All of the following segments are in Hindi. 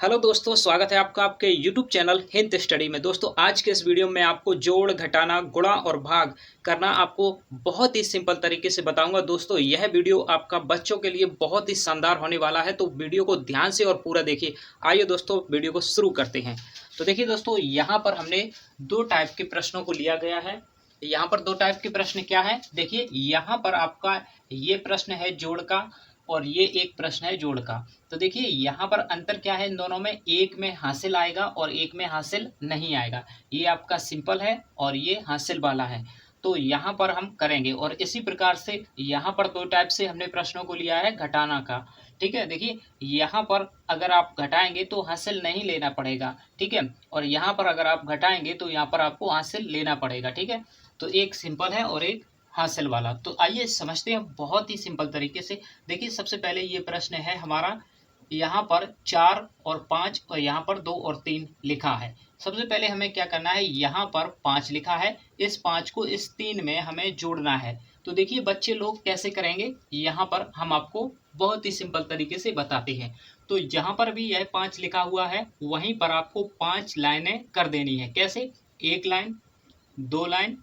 हेलो दोस्तों, स्वागत है आपका आपके YouTube चैनल हिंद स्टडी में। दोस्तों, आज के इस वीडियो में आपको जोड़, घटाना, गुणा और भाग करना आपको बहुत ही सिंपल तरीके से बताऊंगा। दोस्तों, यह वीडियो आपका बच्चों के लिए बहुत ही शानदार होने वाला है, तो वीडियो को ध्यान से और पूरा देखिए। आइए दोस्तों, वीडियो को शुरू करते हैं। तो देखिए दोस्तों, यहाँ पर हमने दो टाइप के प्रश्नों को लिया गया है। यहाँ पर दो टाइप के प्रश्न क्या है, देखिए यहाँ पर आपका ये प्रश्न है जोड़ का और ये एक प्रश्न है जोड़ का। तो देखिए यहाँ पर अंतर क्या है इन दोनों में, एक में हासिल आएगा और एक में हासिल नहीं आएगा। ये आपका सिंपल है और ये हासिल वाला है। तो यहाँ पर हम करेंगे और इसी प्रकार से यहाँ पर दो टाइप से हमने प्रश्नों को लिया है घटाना का। ठीक है, देखिए यहाँ पर अगर आप घटाएंगे तो हासिल नहीं लेना पड़ेगा। ठीक है, और यहाँ पर अगर आप घटाएंगे तो यहाँ पर आपको हासिल लेना पड़ेगा। ठीक है, तो एक सिंपल है और एक हासिल वाला। तो आइए समझते हैं बहुत ही सिंपल तरीके से। देखिए सबसे पहले ये प्रश्न है हमारा, यहाँ पर 4 और 5 और यहाँ पर 2 और 3 लिखा है। सबसे पहले हमें क्या करना है, यहाँ पर 5 लिखा है, इस 5 को इस 3 में हमें जोड़ना है। तो देखिए बच्चे लोग कैसे करेंगे, यहाँ पर हम आपको बहुत ही सिंपल तरीके से बताते हैं। तो जहाँ पर भी यह 5 लिखा हुआ है वहीं पर आपको 5 लाइनें कर देनी है। कैसे, 1 लाइन, 2 लाइन,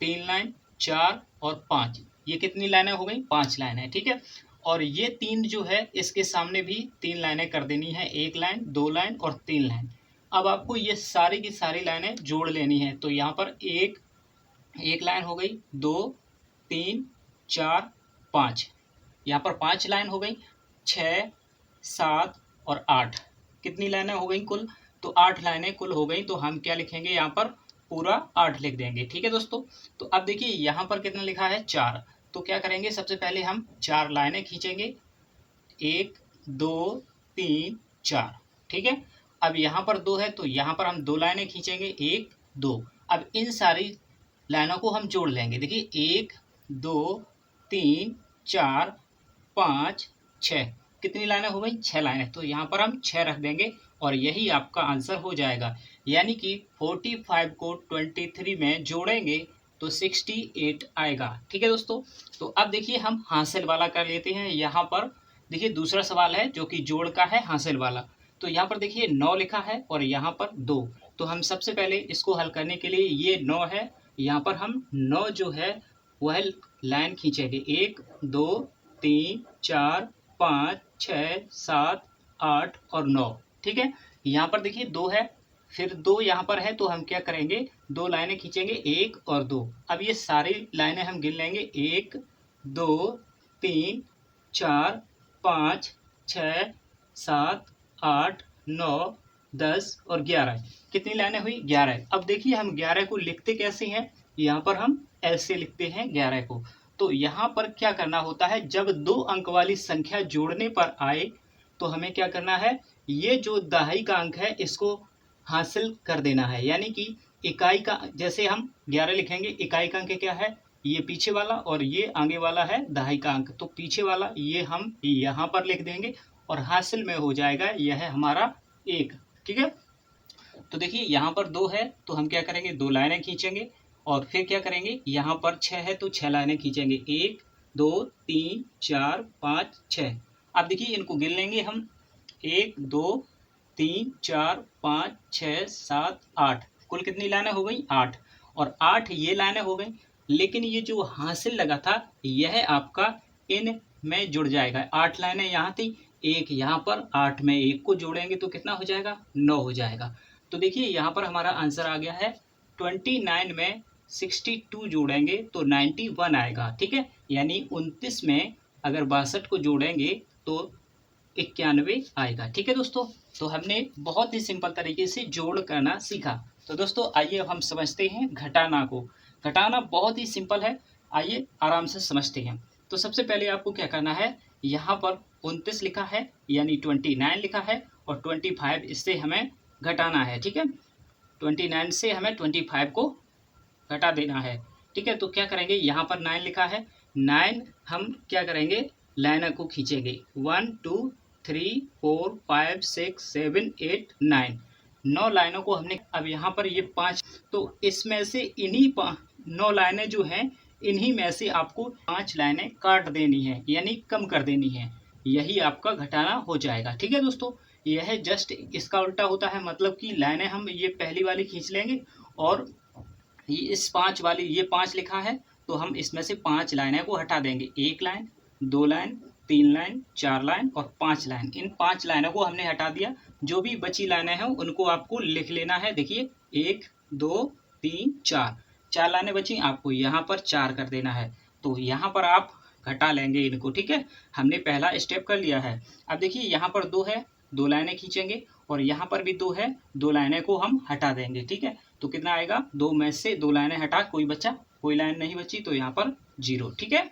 3 लाइन, 4 और 5। ये कितनी लाइनें हो गई, 5 लाइनें। ठीक है, और ये 3 जो है इसके सामने भी 3 लाइनें कर देनी है, 1 लाइन, 2 लाइन और 3 लाइन। अब आपको ये सारी की सारी लाइनें जोड़ लेनी है। तो यहाँ पर एक लाइन हो गई, 2, 3, 4, 5। यहाँ पर 5 लाइन हो गई, 6, 7 और 8। कितनी लाइनें हो गई कुल, तो 8 लाइनें कुल हो गई। तो हम क्या लिखेंगे, यहाँ पर पूरा 8 लिख देंगे। ठीक है दोस्तों, तो अब देखिए यहाँ पर कितना लिखा है, 4। तो क्या करेंगे, सबसे पहले हम 4 लाइनें खींचेंगे, 1, 2, 3, 4। ठीक है, अब यहाँ पर 2 है तो यहाँ पर हम 2 लाइनें खींचेंगे, 1, 2। अब इन सारी लाइनों को हम जोड़ लेंगे। देखिए 1, 2, 3, 4, 5, 6। कितनी लाइनें हो गई, 6 लाइनें। तो यहाँ पर हम 6 रख देंगे और यही आपका आंसर हो जाएगा। यानी कि 45 को 23 में जोड़ेंगे तो 68 आएगा। ठीक है दोस्तों, तो अब देखिए हम हासिल वाला कर लेते हैं। यहाँ पर देखिए दूसरा सवाल है जो कि जोड़ का है, हासिल वाला। तो यहाँ पर देखिए 9 लिखा है और यहाँ पर 2। तो हम सबसे पहले इसको हल करने के लिए, ये 9 है, यहाँ पर हम 9 जो है वह लाइन खींचेंगे, 1, 2, 3, 4, 5, 6, 7, 8 और 9। ठीक है, यहाँ पर देखिए 2 है, फिर 2 यहाँ पर है तो हम क्या करेंगे, 2 लाइनें खींचेंगे, 1 और 2। अब ये सारी लाइनें हम गिन लेंगे, 1, 2, 3, 4, 5, 6, 7, 8, 9, 10 और 11। कितनी लाइनें हुई, 11। अब देखिए हम 11 को लिखते कैसे हैं, यहाँ पर हम ऐसे लिखते हैं 11 को। तो यहाँ पर क्या करना होता है, जब 2 अंक वाली संख्या जोड़ने पर आए तो हमें क्या करना है, ये जो दहाई का अंक है इसको हासिल कर देना है। यानी कि इकाई का, जैसे हम 11 लिखेंगे, इकाई का अंक क्या है, ये पीछे वाला, और ये आगे वाला है दहाई का अंक। तो पीछे वाला ये हम यहाँ पर लिख देंगे और हासिल में हो जाएगा यह हमारा 1। ठीक है, तो देखिए यहाँ पर 2 है तो हम क्या करेंगे, 2 लाइनें खींचेंगे और फिर क्या करेंगे, यहाँ पर 6 है तो 6 लाइनें खींचेंगे, 1, 2, 3, 4, 5, 6। अब देखिए इनको गिन लेंगे हम, 1, 2, 3, 4, 5, 6, 7, 8। कुल कितनी लाइनें हो गई, 8। और 8 ये लाइनें हो गई, लेकिन ये जो हासिल लगा था यह आपका इन में जुड़ जाएगा। 8 लाइनें यहाँ थी, 1 यहाँ पर, 8 में 1 को जोड़ेंगे तो कितना हो जाएगा, 9 हो जाएगा। तो देखिए यहाँ पर हमारा आंसर आ गया है, 29 में 62 जोड़ेंगे तो 91 आएगा। ठीक है, यानी 29 में अगर 62 को जोड़ेंगे तो 91 आएगा। ठीक है दोस्तों, तो हमने बहुत ही सिंपल तरीके से जोड़ करना सीखा। तो दोस्तों आइए अब हम समझते हैं घटाना को। घटाना बहुत ही सिंपल है, आइए आराम से समझते हैं। तो सबसे पहले आपको क्या करना है, यहाँ पर 29 लिखा है यानी 29 लिखा है और 25 इससे हमें घटाना है। ठीक है, 29 से हमें 25 को घटा देना है। ठीक है, तो क्या करेंगे, यहाँ पर 9 लिखा है, 9 हम क्या करेंगे, लाइन को खींचेंगे, 1, 2, 3, 4, 5, 6, 7, 8, 9। 9 लाइनों को हमने, अब यहाँ पर ये 5, तो इसमें से इन्हीं 9 लाइनें जो हैं इन्हीं में से आपको 5 लाइनें काट देनी है यानी कम कर देनी है। यही आपका घटाना हो जाएगा। ठीक है दोस्तों, यह जस्ट इसका उल्टा होता है, मतलब कि लाइनें हम ये पहली वाली खींच लेंगे और ये इस 5 वाली, ये 5 लिखा है तो हम इसमें से 5 लाइनें को हटा देंगे। 1 लाइन, 2 लाइन, 3 लाइन, 4 लाइन और 5 लाइन। इन 5 लाइनों को हमने हटा दिया। जो भी बची लाइनें हैं उनको आपको लिख लेना है। देखिए 1 2 3 4, 4 लाइनें बची, आपको यहाँ पर 4 कर देना है। तो यहाँ पर आप घटा लेंगे इनको, ठीक है। हमने पहला स्टेप कर लिया है। अब देखिए यहाँ पर 2 है, 2 लाइनें खींचेंगे और यहाँ पर भी 2 है, 2 लाइनें को हम हटा देंगे, ठीक है। तो कितना आएगा, 2 में से 2 लाइनें हटा, कोई बचा, कोई लाइन नहीं बची, तो यहाँ पर 0, ठीक है।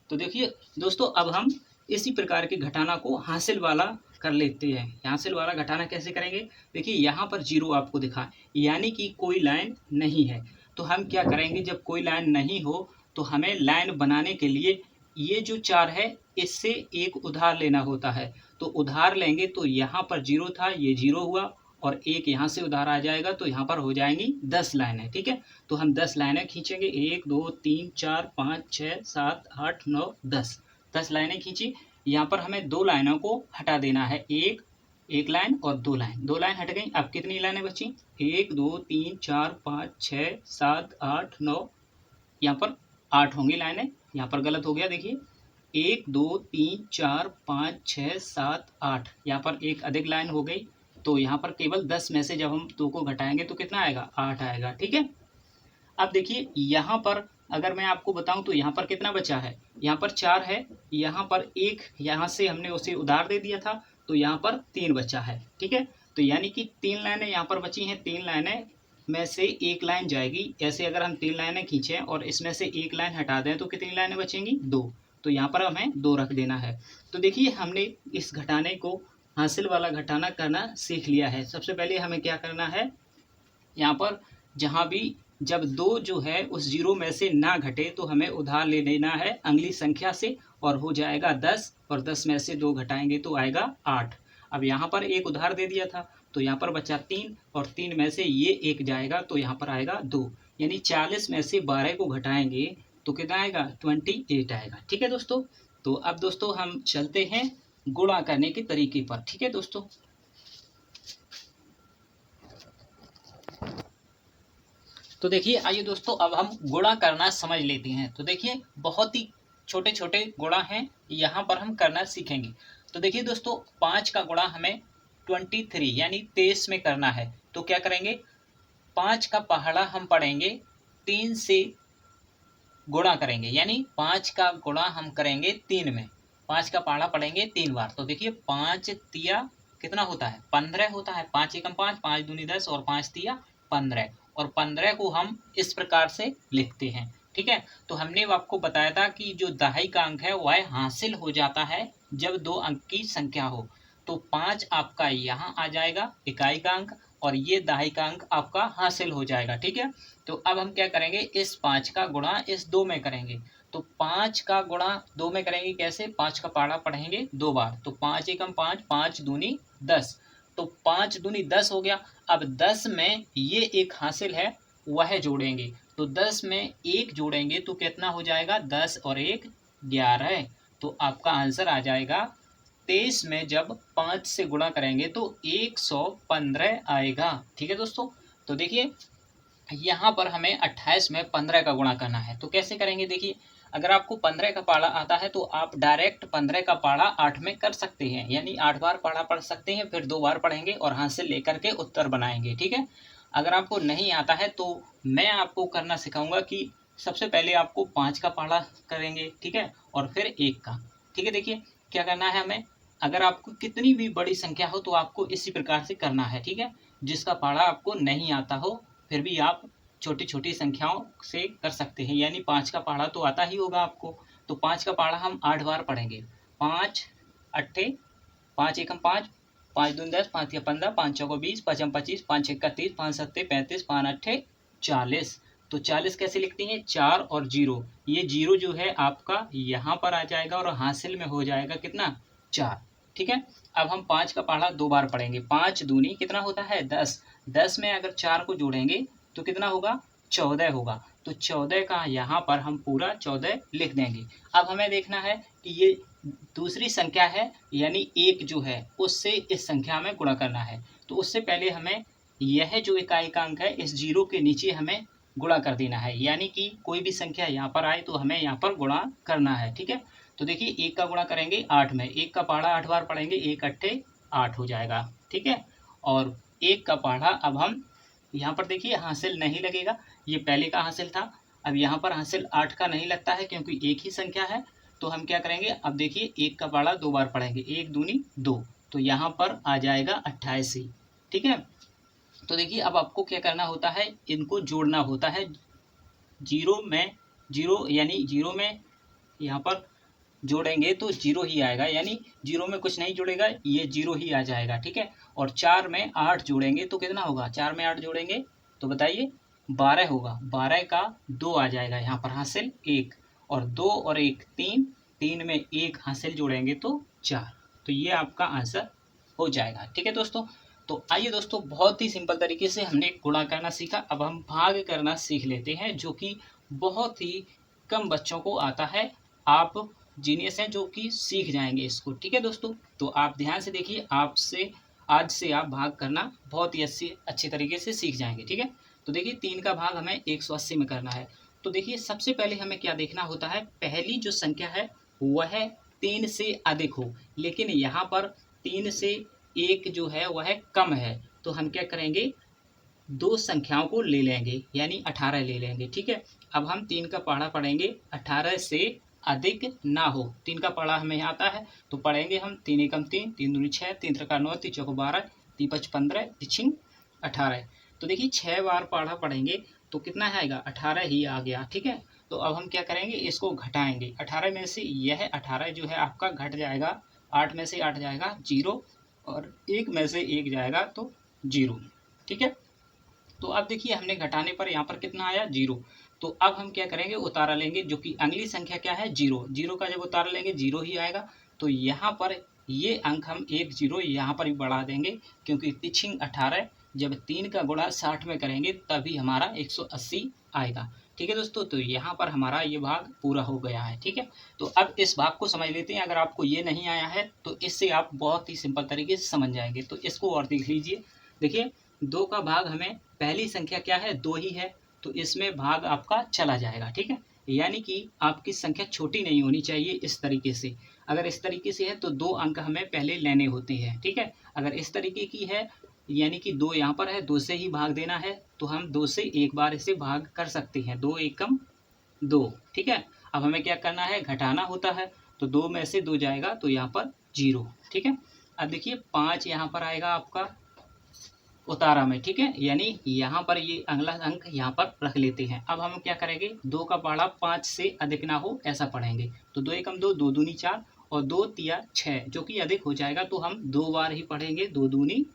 तो देखिए दोस्तों, अब हम इसी प्रकार के घटाना को हासिल वाला कर लेते हैं। हासिल वाला घटाना कैसे करेंगे, देखिए यहाँ पर 0 आपको दिखा, यानी कि कोई लाइन नहीं है। तो हम क्या करेंगे, जब कोई लाइन नहीं हो तो हमें लाइन बनाने के लिए ये जो 4 है इससे एक उधार लेना होता है। तो उधार लेंगे तो यहाँ पर 0 था, ये 0 हुआ और एक यहाँ से उधार आ जाएगा, तो यहाँ पर हो जाएंगी 10 लाइनें, ठीक है। तो हम 10 लाइनें खींचेंगे, 1 2 3 4 5 6 7 8 9 10, 10 लाइनें खींची। यहाँ पर हमें 2 लाइनों को हटा देना है, एक लाइन और 2 लाइन, 2 लाइन हट गई। अब कितनी लाइनें बची, 1 2 3 4 5 6 7 8 9, यहाँ पर 8 होंगी लाइनें। यहाँ पर गलत हो गया, देखिए 1 2 3 4 5 6 7 8, यहाँ पर एक अधिक लाइन हो गई। तो यहाँ पर केवल 10 में से जब हम 2 को घटाएंगे तो कितना आएगा, 8 आएगा, ठीक है। अब देखिए यहाँ पर अगर मैं आपको बताऊं तो यहाँ पर कितना बचा है, यहाँ पर 4 है, यहाँ पर एक यहाँ से हमने उसे उधार दे दिया था, तो यहाँ पर 3 बचा है, ठीक है। तो यानी कि 3 लाइनें यहाँ पर बची हैं, 3 लाइनें में से एक लाइन जाएगी। ऐसे अगर हम 3 लाइनें खींचें और इसमें से एक लाइन हटा दें तो कितनी लाइनें बचेंगी, 2। तो यहाँ पर हमें 2 रख देना है। तो देखिए हमने इस घटाने को, हासिल वाला घटाना करना सीख लिया है। सबसे पहले हमें क्या करना है, यहाँ पर जहाँ भी जब 2 जो है उस 0 में से ना घटे तो हमें उधार ले लेना है अगली संख्या से, और हो जाएगा 10, और 10 में से 2 घटाएंगे तो आएगा 8। अब यहाँ पर एक उधार दे दिया था तो यहाँ पर बचा 3, और 3 में से ये एक जाएगा तो यहाँ पर आएगा 2, यानी 40 में से 12 को घटाएंगे तो कितना आएगा, 28 आएगा, ठीक है दोस्तों। तो अब दोस्तों हम चलते हैं गुणा करने के तरीके पर, ठीक है दोस्तों। तो देखिए आइए दोस्तों, अब हम गुणा करना समझ लेते हैं। तो देखिए बहुत ही छोटे छोटे गुणा हैं, यहाँ पर हम करना सीखेंगे। तो देखिए दोस्तों, 5 का गुणा हमें 23 यानी 23 में करना है। तो क्या करेंगे, 5 का पहाड़ा हम पढ़ेंगे 3 से गुणा करेंगे, यानी 5 का गुणा हम करेंगे 3 में। 5 का पहाड़ा पढ़ेंगे 3 बार। तो देखिए 5 तिया कितना होता है, 15 होता है। 5 एकम 5, 5 दूनी 10 और 5 तिया 15, और 15 को हम इस प्रकार से लिखते हैं, ठीक है। तो हमने आपको बताया था कि जो दहाई का अंक है वह हासिल हो जाता है जब 2 अंक की संख्या हो। तो 5 आपका यहाँ आ जाएगा इकाई का अंक, और ये दहाई का अंक आपका हासिल हो जाएगा, ठीक है। तो अब हम क्या करेंगे, इस 5 का गुणा इस 2 में करेंगे। तो 5 का गुणा 2 में करेंगे कैसे, 5 का पहाड़ा पढ़ेंगे 2 बार। तो 5 एकम 5, 5 दूनी 10, तो 5 दूनी 10 हो गया। अब 10 में ये एक हासिल है वह जोड़ेंगे, तो 10 में 1 जोड़ेंगे तो कितना हो जाएगा, 10 और 1 11। तो आपका आंसर आ जाएगा 23 में जब 5 से गुणा करेंगे तो 115 आएगा, ठीक है दोस्तों। तो देखिए यहाँ पर हमें 28 में 15 का गुणा करना है। तो कैसे करेंगे, देखिए अगर आपको 15 का पहाड़ा आता है तो आप डायरेक्ट 15 का पहाड़ा 8 में कर सकते हैं, यानी 8 बार पहाड़ा पढ़ सकते हैं, फिर 2 बार पढ़ेंगे और हासिल लेकर के उत्तर बनाएंगे, ठीक है। अगर आपको नहीं आता है तो मैं आपको करना सिखाऊंगा कि सबसे पहले आपको 5 का पहाड़ा करेंगे, ठीक है, और फिर 1 का, ठीक है। देखिए क्या करना है हमें, अगर आपको कितनी भी बड़ी संख्या हो तो आपको इसी प्रकार से करना है, ठीक है। जिसका पहाड़ा आपको नहीं आता हो फिर भी आप छोटी छोटी संख्याओं से कर सकते हैं, यानी 5 का पहाड़ा तो आता ही होगा आपको। तो 5 का पहाड़ा हम 8 बार पढ़ेंगे। 5 अट्ठे 5 एकम 5, 5 दूनी 10, 5 तिया 15, 5 चौको 20, 5 हम 25, 5 छक्का 30, 5 सत्ते 35, 5 अट्ठे 40। तो 40 कैसे लिखते हैं, 4 और 0, ये 0 जो है आपका यहाँ पर आ जाएगा और हासिल में हो जाएगा कितना, 4, ठीक है। अब हम 5 का पहाड़ा 2 बार पढ़ेंगे। 5 दूनी कितना होता है, 10, 10 में अगर 4 को जोड़ेंगे तो कितना होगा, 14 होगा। तो 14 का यहाँ पर हम पूरा 14 लिख देंगे। अब हमें देखना है कि ये दूसरी संख्या है यानी एक जो है उससे इस संख्या में गुणा करना है। तो उससे पहले हमें यह जो इकाई का अंक है इस जीरो के नीचे हमें गुणा कर देना है, यानी कि कोई भी संख्या यहाँ पर आए तो हमें यहाँ पर गुणा करना है। ठीक है, तो देखिए एक का गुणा करेंगे 8 में, एक का पहाड़ा 8 बार पढ़ेंगे, एक अट्ठे 8 हो जाएगा। ठीक है, और एक का पहाड़ा अब हम यहाँ पर देखिए हासिल नहीं लगेगा, ये पहले का हासिल था, अब यहाँ पर हासिल 8 का नहीं लगता है क्योंकि एक ही संख्या है। तो हम क्या करेंगे, अब देखिए एक का पहाड़ा 2 बार पढ़ेंगे, 1 दूनी 2, तो यहाँ पर आ जाएगा 88। ठीक है, तो देखिए अब आपको क्या करना होता है, इनको जोड़ना होता है। जीरो में जीरो यानी जीरो में यहाँ पर जोड़ेंगे तो जीरो ही आएगा, यानी जीरो में कुछ नहीं जुड़ेगा, ये जीरो ही आ जाएगा। ठीक है, और 4 में 8 जोड़ेंगे तो कितना होगा, 4 में 8 जोड़ेंगे तो बताइए 12 होगा, 12 का 2 आ जाएगा यहाँ पर हासिल 1, और 2 और 1 3, 3 में 1 हासिल जोड़ेंगे तो 4, तो ये आपका आंसर हो जाएगा। ठीक है दोस्तों, तो आइए दोस्तों बहुत ही सिंपल तरीके से हमने गुणा करना सीखा, अब हम भाग करना सीख लेते हैं जो कि बहुत ही कम बच्चों को आता है। आप जीनियस हैं जो कि सीख जाएंगे इसको। ठीक है दोस्तों, तो आप ध्यान से देखिए, आपसे आज से आप भाग करना बहुत ही अच्छी तरीके से सीख जाएंगे। ठीक है, तो देखिए 3 का भाग हमें 180 में करना है। तो देखिए सबसे पहले हमें क्या देखना होता है, पहली जो संख्या है वह 3 से अधिक हो, लेकिन यहाँ पर 3 से एक जो है वह कम है, तो हम क्या करेंगे, दो संख्याओं को ले लेंगे यानी 18 ले लेंगे। ठीक है, अब हम 3 का पहाड़ा पढ़ेंगे, 18 से अधिक ना हो। 3 का पहाड़ा हमें आता है तो पढ़ेंगे हम, 3 एकम 3, 3 दूनी 6, 3 त्रिका 9, 3 चौको 12, 3 5 15, 3 छिंग 18। तो देखिए 6 बार पहाड़ा पढ़ेंगे तो कितना आएगा, 18 ही आ गया। ठीक है, तो अब हम क्या करेंगे, इसको घटाएंगे, 18 में से यह 18 जो है आपका घट जाएगा, 8 में से 8 जाएगा 0, और 1 में से 1 जाएगा तो 0। ठीक है, तो अब देखिए हमने घटाने पर यहाँ पर कितना आया, 0। तो अब हम क्या करेंगे, उतारा लेंगे, जो कि अगली संख्या क्या है, 0। 0 का जब उतारा लेंगे 0 ही आएगा, तो यहाँ पर ये अंक हम 1 0 यहाँ पर भी बढ़ा देंगे, क्योंकि तिछिंग 18 जब 3 का गुणा 60 में करेंगे तभी हमारा 180 आएगा। ठीक है दोस्तों, तो यहाँ पर हमारा ये भाग पूरा हो गया है। ठीक है, तो अब इस भाग को समझ लेते हैं। अगर आपको ये नहीं आया है तो इससे आप बहुत ही सिंपल तरीके से समझ जाएंगे, तो इसको और देख लीजिए। देखिए 2 का भाग हमें, पहली संख्या क्या है, 2 ही है, तो इसमें भाग आपका चला जाएगा। ठीक है, यानी कि आपकी संख्या छोटी नहीं होनी चाहिए इस तरीके से। अगर इस तरीके से है तो 2 अंक हमें पहले लेने होते हैं। ठीक है, अगर इस तरीके की है यानी कि 2 यहाँ पर है, 2 से ही भाग देना है, तो हम 2 से एक बार इसे भाग कर सकते हैं, 2 एकम 2। ठीक है, अब हमें क्या करना है, घटाना होता है, तो 2 में से 2 जाएगा तो यहाँ पर 0। ठीक है, अब देखिए 5 यहाँ पर आएगा आपका उतारा में। ठीक है, यानी यहाँ पर ये अगला अंक यहाँ पर रख लेते हैं। अब हम क्या करेंगे, 2 का पहाड़ा 5 से अधिक ना हो ऐसा पढ़ेंगे, तो 2 एकम 2, 2 दूनी 4, और 2 तिया 6 जो कि अधिक हो जाएगा, तो हम 2 बार ही पढ़ेंगे, 2 दूनी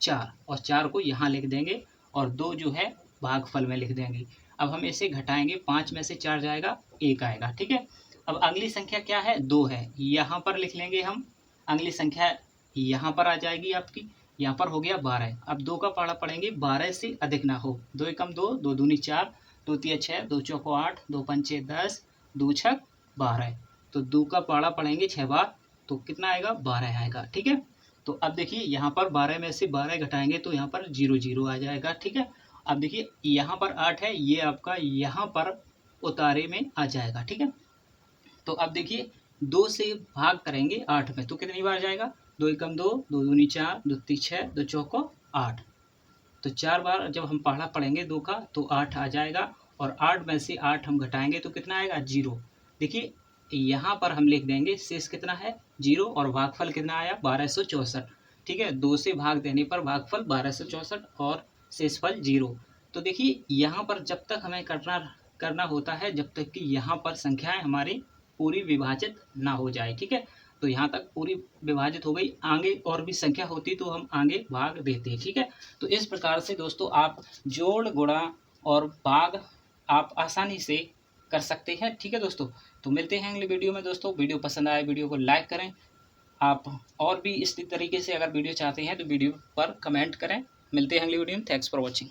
4, और 4 को यहाँ लिख देंगे, और 2 जो है भागफल में लिख देंगे। अब हम इसे घटाएंगे, 5 में से 4 जाएगा, 1 आएगा। ठीक है, अब अगली संख्या क्या है, 2 है, यहाँ पर लिख लेंगे हम, अगली संख्या यहाँ पर आ जाएगी आपकी, यहाँ पर हो गया 12। अब 2 का पहाड़ा पढ़ेंगे, 12 से अधिक ना हो, 2 एकम 2, 2 दूनी 4, 2 तिया 6, 2 चौको 8, 2 पंचे 10, 2 छक 12, तो 2 का पहाड़ा पढ़ेंगे 6 बार, तो कितना आएगा, 12 आएगा। ठीक है, तो अब देखिए यहाँ पर 12 में से 12 घटाएंगे तो यहाँ पर 0 0 आ जाएगा। ठीक है, अब देखिए यहाँ पर 8 है, ये आपका यहाँ पर उतारे में आ जाएगा। ठीक है, तो अब देखिए 2 से भाग करेंगे 8 में, तो कितनी बार जाएगा, 2 एकम 2, 2 दूनी 4, 2 ती 6, 2 चौको 8, तो 4 बार जब हम पहाड़ा पढ़ेंगे 2 का तो 8 आ जाएगा, और 8 में से 8 हम घटाएंगे तो कितना आएगा, 0। देखिए यहाँ पर हम लिख देंगे शेष कितना है, 0, और भागफल कितना आया, 1264। ठीक है, 2 से भाग देने पर भागफल 1264 और शेषफल 0। तो देखिए यहाँ पर जब तक हमें करना होता है जब तक कि यहाँ पर संख्याएं हमारी पूरी विभाजित ना हो जाए। ठीक है, तो यहाँ तक पूरी विभाजित हो गई, आगे और भी संख्या होती तो हम आगे भाग देते हैं। ठीक है, तो इस प्रकार से दोस्तों आप जोड़ गुणा और भाग आप आसानी से कर सकते हैं। ठीक है दोस्तों, तो मिलते हैं अगले वीडियो में। दोस्तों वीडियो पसंद आए वीडियो को लाइक करें, आप और भी इसी तरीके से अगर वीडियो चाहते हैं तो वीडियो पर कमेंट करें। मिलते हैं अगली वीडियो में, थैंक्स फॉर वॉचिंग।